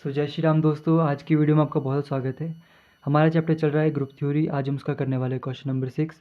जय श्री राम दोस्तों, आज की वीडियो में आपका बहुत स्वागत है। हमारा चैप्टर चल रहा है ग्रुप थ्योरी। आज हम उसका करने वाले क्वेश्चन नंबर 6।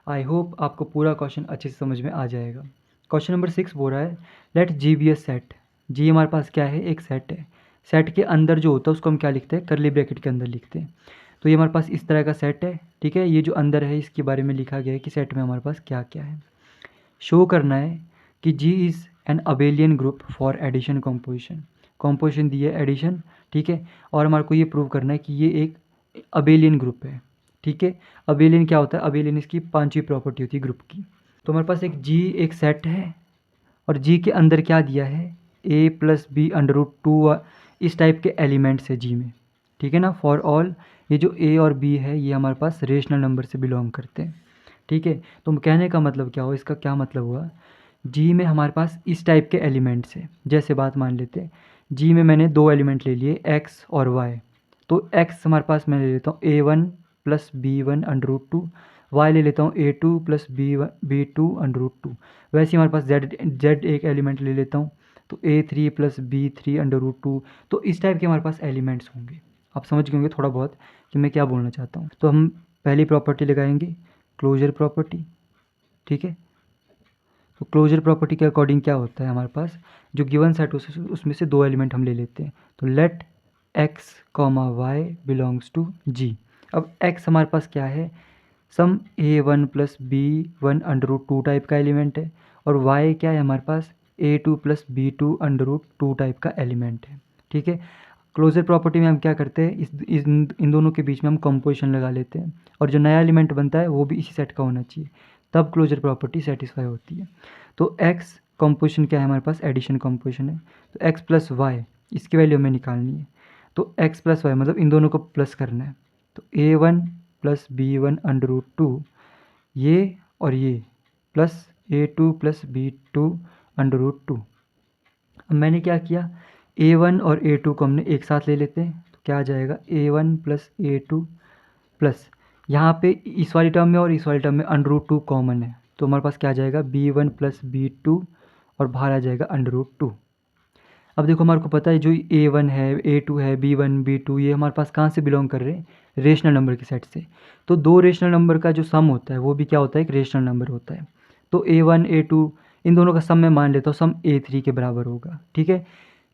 आई होप आपको पूरा क्वेश्चन अच्छे से समझ में आ जाएगा। क्वेश्चन नंबर 6 बोल रहा है लेट जी बी ए सेट। जी हमारे पास क्या है, एक सेट है। सेट के अंदर जो होता है उसको हम क्या लिखते हैं, करली ब्रैकेट के अंदर लिखते हैं। तो ये हमारे पास इस तरह का सेट है, ठीक है। ये जो अंदर है इसके बारे में लिखा गया है कि सेट में हमारे पास क्या क्या है। शो करना है कि G is an abelian group for addition composition. Composition दी है एडिशन, ठीक है। और हमारे को ये प्रूव करना है कि ये एक अबेलियन ग्रुप है, ठीक है। अबेलियन क्या होता है, अबेलियन इसकी पांचवी प्रॉपर्टी होती है ग्रुप की। तो हमारे पास एक जी एक सेट है और जी के अंदर क्या दिया है, A plus B under root two, इस टाइप के एलिमेंट्स है जी में, ठीक है ना। फॉर ऑल, ये जो ए और बी है ये हमारे पास रेशनल नंबर से बिलोंग करते हैं, ठीक है। तो कहने का मतलब क्या हुआ, इसका क्या मतलब हुआ, जी में हमारे पास इस टाइप के एलिमेंट्स हैं। जैसे बात मान लेते हैं, जी में मैंने दो एलिमेंट ले लिए एक्स और वाई। तो एक्स हमारे पास मैं ले लेता हूँ A one plus B one under root two, Y ले लेता हूँ A two plus B two under root two. वैसे ही हमारे पास जेड एक एलिमेंट ले लेता हूँ, तो A three plus B three under root two. तो इस टाइप के हमारे पास एलिमेंट्स होंगे। आप समझ गए होंगे थोड़ा बहुत कि मैं क्या बोलना चाहता हूँ। तो हम पहली प्रॉपर्टी लगाएंगे, क्लोजर प्रॉपर्टी, ठीक है। तो क्लोजर प्रॉपर्टी के अकॉर्डिंग क्या होता है, हमारे पास जो गिवन सेट उसमें से दो एलिमेंट हम ले लेते हैं। तो let X comma Y belongs to G. अब एक्स हमारे पास क्या है, some A one plus B one under root two type का एलिमेंट है। और वाई क्या है हमारे पास, A two plus B two under root two type का एलिमेंट है, ठीक है। क्लोजर प्रॉपर्टी में हम क्या करते हैं, इन दोनों के बीच में हम कंपोजिशन लगा लेते हैं और जो नया एलिमेंट बनता है वो भी इसी सेट का होना चाहिए, तब क्लोजर प्रॉपर्टी सेटिस्फाई होती है। तो एक्स कंपोजिशन क्या है हमारे पास, एडिशन कंपोजिशन है। तो एक्स प्लस वाई इसकी वैल्यू हमें निकालनी है। तो एक्स प्लस वाई मतलब इन दोनों को प्लस करना है। तो A one plus B one under root two, ये और ये, plus A two plus B two under root two. अब मैंने क्या किया, ए वन और ए टू को हमने एक साथ ले लेते हैं। तो क्या आ जाएगा, ए one plus A two plus, यहाँ पे इस वाली टर्म में और इस वाली टर्म में अंडर रूट टू कॉमन है। तो हमारे पास क्या आ जाएगा, b one plus B two और बाहर आ जाएगा अंडर रूट टू। अब देखो हमारे को पता है जो ए वन है, ए टू है, बी वन बी टू, ये हमारे पास कहाँ से बिलोंग कर रहे हैं, रेशनल नंबर के सेट से। तो दो रेशनल नंबर का जो सम होता है वो भी क्या होता है, एक रेशनल नंबर होता है। तो ए वन ए टू इन दोनों का सम मैं मान लेता हूँ सम ए थ्री के बराबर होगा, ठीक है।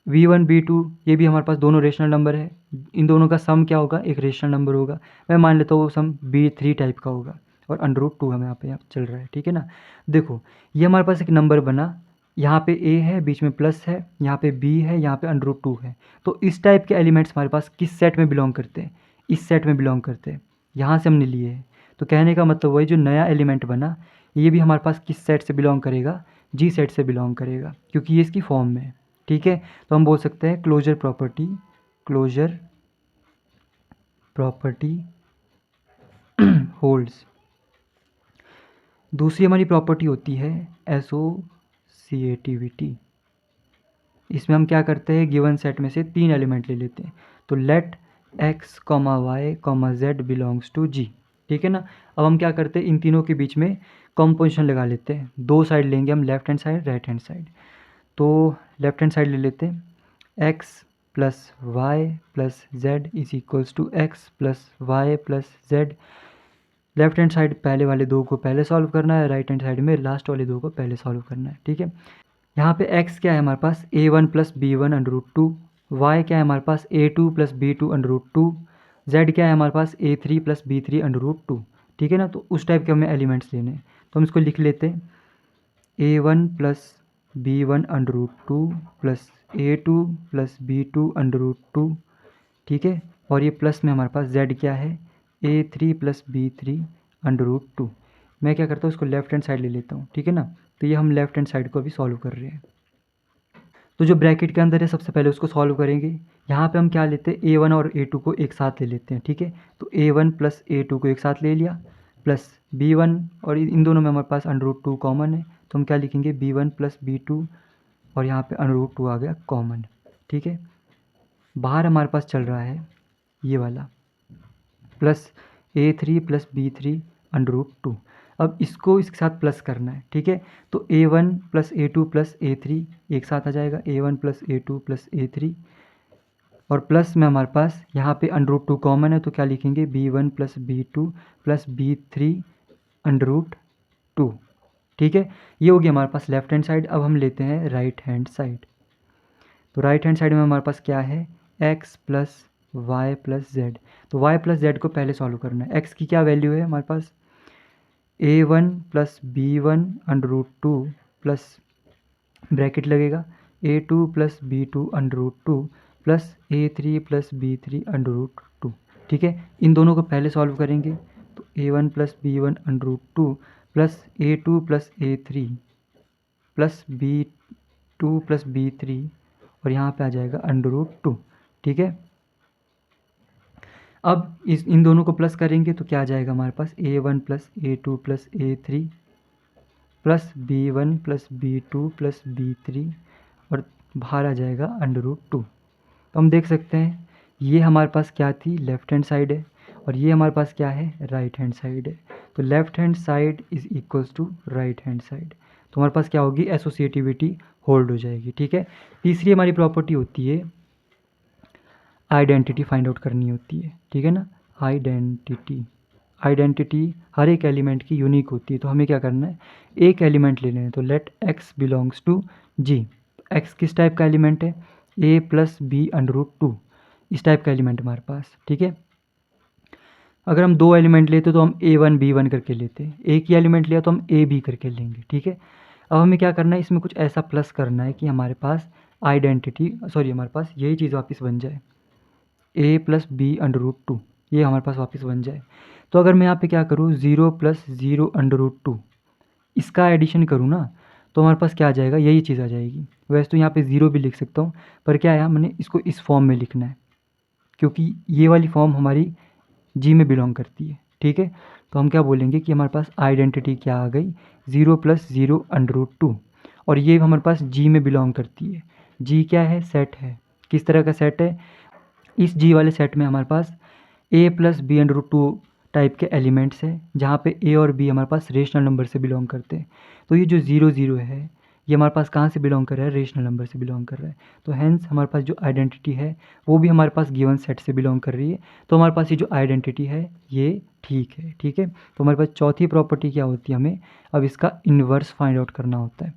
वी वन बी टू ये भी हमारे पास दोनों रेशनल नंबर है, इन दोनों का सम क्या होगा, एक रेशनल नंबर होगा। मैं मान लेता हूँ वो सम बी थ्री टाइप का होगा और अंडर रूट टू हमें यहाँ पे चल रहा है, ठीक है ना। देखो ये हमारे पास एक नंबर बना, यहाँ पे ए है, बीच में प्लस है, यहाँ पे बी है, यहाँ पे अंडर रूट टू है। तो इस टाइप के एलिमेंट्स हमारे पास किस सेट में बिलोंग करते हैं, इस सेट में बिलोंग करते हैं, यहाँ से हमने लिए हैं। तो कहने का मतलब वही जो नया एलिमेंट बना ये भी हमारे पास किस सेट से बिलोंग करेगा, जी सेट से बिलोंग करेगा, क्योंकि ये इसकी फॉर्म में है, ठीक है। तो हम बोल सकते हैं closure property, closure property holds. दूसरी हमारी प्रॉपर्टी होती है एसोसिएटिविटी। इसमें हम क्या करते हैं, गिवन सेट में से तीन एलिमेंट ले लेते हैं। तो let X comma Y comma Z belongs to G, ठीक है ना। अब हम क्या करते हैं, इन तीनों के बीच में कॉम्पोजिशन लगा लेते हैं। दो साइड लेंगे हम, left hand side right hand side. तो लेफ्ट हैंड साइड ले लेते हैं, x plus y plus z is equals to x plus y plus z. Left hand side पहले वाले दो को पहले सॉल्व करना है, राइट हैंड साइड में लास्ट वाले दो को पहले सॉल्व करना है, ठीक है। यहाँ पे x क्या है हमारे पास, A one plus B one under root two, Y क्या है हमारे पास, A two plus B two under root two, Z क्या है हमारे पास, A three plus B three under root two, ठीक है ना। तो उस टाइप के हमें एलिमेंट्स लेने हैं। तो हम इसको लिख लेते हैं, A one plus B one under root two plus A two plus B two under root two, ठीक है। और ये प्लस में हमारे पास जेड क्या है, A three plus B three under root two. मैं क्या करता हूँ, इसको लेफ्ट हैंड साइड ले लेता हूँ, ठीक है ना। तो ये हम लेफ्ट हैंड साइड को अभी सॉल्व कर रहे हैं। तो जो ब्रैकेट के अंदर है सबसे पहले उसको सॉल्व करेंगे। यहाँ पे हम क्या लेते हैं, ए वन और ए टू को एक साथ ले लेते हैं, ठीक है। तो A one plus A to को एक साथ ले लिया, प्लस बी वन, और इन दोनों में हमारे पास अंडर रूट टू कॉमन है। तो हम क्या लिखेंगे, b one plus B two, और यहाँ पे अंडर रूट टू आ गया कॉमन, ठीक है। बाहर हमारे पास चल रहा है ये वाला, plus A three plus B three under root two. अब इसको इसके साथ प्लस करना है, ठीक है। तो A one plus A two plus A three एक साथ आ जाएगा, ए one plus A two plus A three, और प्लस में हमारे पास यहाँ पे √2 कॉमन है, तो क्या लिखेंगे b1 plus b2 plus b3 √2। ठीक है, ये हो गया हमारे पास लेफ्ट हैंड साइड। अब हम लेते हैं राइट हैंड साइड। तो राइट हैंड साइड में हमारे पास क्या है, x plus y plus z. तो y प्लस जेड को पहले सॉल्व करना है। x की क्या वैल्यू है हमारे पास, a1 plus b1 √2 plus bracket लगेगा a2 plus b2 √2 plus a3 plus b3 √2। ठीक है, इन दोनों को पहले सॉल्व करेंगे। तो a1 plus b1 √2 plus a2 plus a3 plus b2 plus b3 और यहाँ पे आ जाएगा √2। ठीक है, अब इन दोनों को प्लस करेंगे तो क्या आ जाएगा हमारे पास, a1 plus a2 plus a3 plus b1 plus b2 plus b3 और बाहर आ जाएगा √2। तो हम देख सकते हैं ये हमारे पास क्या थी, लेफ्ट हैंड साइड है, और ये हमारे पास क्या है, राइट हैंड साइड है। तो left hand side is equals to right hand side. तो हमारे पास क्या होगी, एसोसिएटिविटी होल्ड हो जाएगी। ठीक है, तीसरी हमारी प्रॉपर्टी होती है आइडेंटिटी फाइंड आउट करनी होती है। ठीक है ना, आइडेंटिटी हर एक एलिमेंट की यूनिक होती है। तो हमें क्या करना है, एक एलिमेंट ले लें। तो let x belongs to g। x किस टाइप का एलिमेंट है, a प्लस बी √2, इस टाइप का एलिमेंट हमारे पास। ठीक है, अगर हम दो एलिमेंट लेते तो हम a1 b1 करके लेते, एक ही एलिमेंट लिया तो हम a b करके लेंगे। ठीक है, अब हमें क्या करना है, इसमें कुछ ऐसा प्लस करना है कि हमारे पास हमारे पास यही चीज़ वापस बन जाए, a प्लस बी √2, ये हमारे पास वापस बन जाए। तो अगर मैं यहाँ पे क्या करूँ, 0 प्लस 0 √2 इसका एडिशन करूँ ना, तो हमारे पास क्या आ जाएगा, यही चीज़ आ जाएगी। वैसे तो यहाँ पे 0 भी लिख सकता हूँ, पर क्या है, मैंने इसको इस फॉर्म में लिखना है क्योंकि ये वाली फॉर्म हमारी जी में बिलोंग करती है। ठीक है, तो हम क्या बोलेंगे कि हमारे पास आइडेंटिटी क्या आ गई, 0 प्लस 0 √2, और ये हमारे पास जी में बिलोंग करती है। जी क्या है, सेट है। किस तरह का सेट है, इस जी वाले सेट में हमारे पास a प्लस बी √2 टाइप के एलिमेंट्स हैं, जहाँ पे a और b हमारे पास रेशनल नंबर से बिलोंग करते हैं। तो ये जो 0 0 है, ये हमारे पास कहाँ से बिलोंग कर रहा है, रेशनल नंबर से बिलोंग कर रहा है। तो हैंस हमारे पास जो आइडेंटिटी है वो भी हमारे पास गिवन सेट से बिलोंग कर रही है। तो हमारे पास ये जो आइडेंटिटी है ये ठीक है। ठीक है, तो हमारे पास चौथी प्रॉपर्टी क्या होती है, हमें अब इसका इन्वर्स फाइंड आउट करना होता है।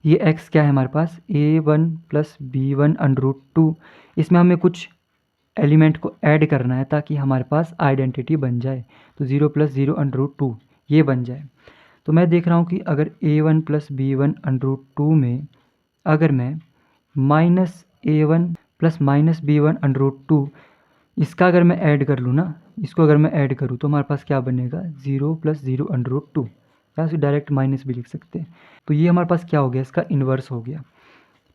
ये x क्या है हमारे पास, a1 प्लस b1 √2, इसमें हमें कुछ एलिमेंट को ऐड करना है ताकि हमारे पास आइडेंटिटी बन जाए। तो 0 प्लस 0 √2 ये बन जाए। तो मैं देख रहा हूँ कि अगर a1 प्लस b1 √2 में अगर मैं minus a1 plus minus b1 √2 इसका अगर मैं ऐड कर लूँ ना, इसको अगर मैं ऐड करूँ तो हमारे पास क्या बनेगा, 0 प्लस 0 √2, या फिर डायरेक्ट माइनस भी लिख सकते हैं। तो ये हमारे पास क्या हो गया, इसका इन्वर्स हो गया।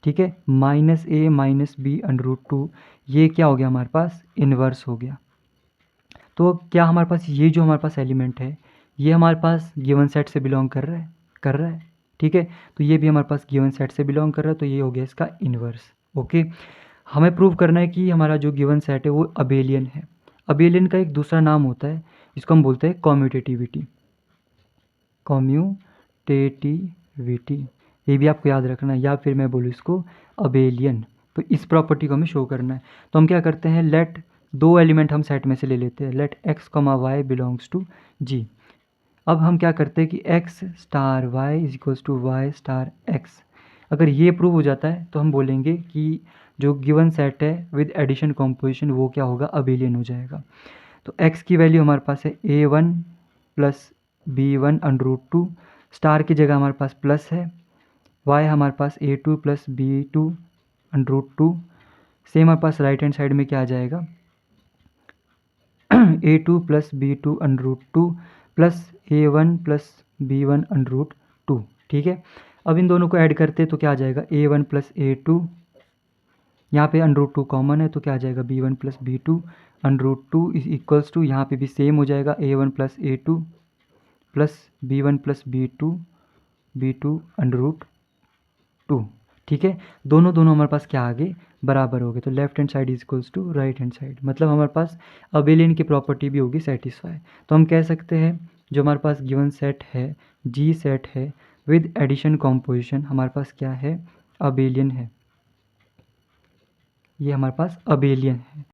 ठीक है, माइनस a माइनस बी √2 ये क्या हो गया हमारे पास, इन्वर्स हो गया। तो क्या हमारे पास ये जो हमारे पास एलिमेंट है ये हमारे पास गिवन सेट से बिलोंग कर रहा है। ठीक है, तो ये भी हमारे पास गिवन सेट से बिलोंग कर रहा है, तो ये हो गया इसका इन्वर्स। ओके, हमें प्रूव करना है कि हमारा जो गिवन सेट है वो अबेलियन है। अबेलियन का एक दूसरा नाम होता है, इसको हम बोलते हैं कॉम्यूटेटिविटी। ये भी आपको याद रखना है, या फिर मैं बोलूँ इसको अबेलियन। तो इस प्रॉपर्टी को हमें शो करना है। तो हम क्या करते हैं, लेट दो एलिमेंट हम सेट में से ले लेते हैं, let x, y belongs to g। अब हम क्या करते हैं कि x star y is equals to y star x। अगर ये प्रूव हो जाता है तो हम बोलेंगे कि जो गिवन सेट है विद एडिशन कॉम्पोजिशन वो क्या होगा, अबेलियन हो जाएगा। तो x की वैल्यू हमारे पास है a1 प्लस b1 √2, स्टार की जगह हमारे पास प्लस है, y हमारे पास a2 प्लस b2 √2, सेम हमारे पास राइट हैंड साइड में क्या आ जाएगा, a2 plus b2 √2 plus a1 plus b1 √2। ठीक है, अब इन दोनों को ऐड करते तो क्या आ जाएगा, a1 प्लस a2, यहाँ पे √2 कॉमन है तो क्या आ जाएगा, b1 plus b2 √2 is equals to, यहाँ पे भी सेम हो जाएगा, a1 plus a2 plus b1 plus b2 √2। ठीक है, दोनों हमारे पास क्या आ गए, बराबर हो गए। तो left hand side is equals to right hand side, मतलब हमारे पास अबेलियन की प्रॉपर्टी भी होगी सेटिस्फाई। तो हम कह सकते हैं जो हमारे पास गिवन सेट है, जी सेट है विद एडिशन कॉम्पोजिशन, हमारे पास क्या है, अबेलियन है। ये हमारे पास अबेलियन है।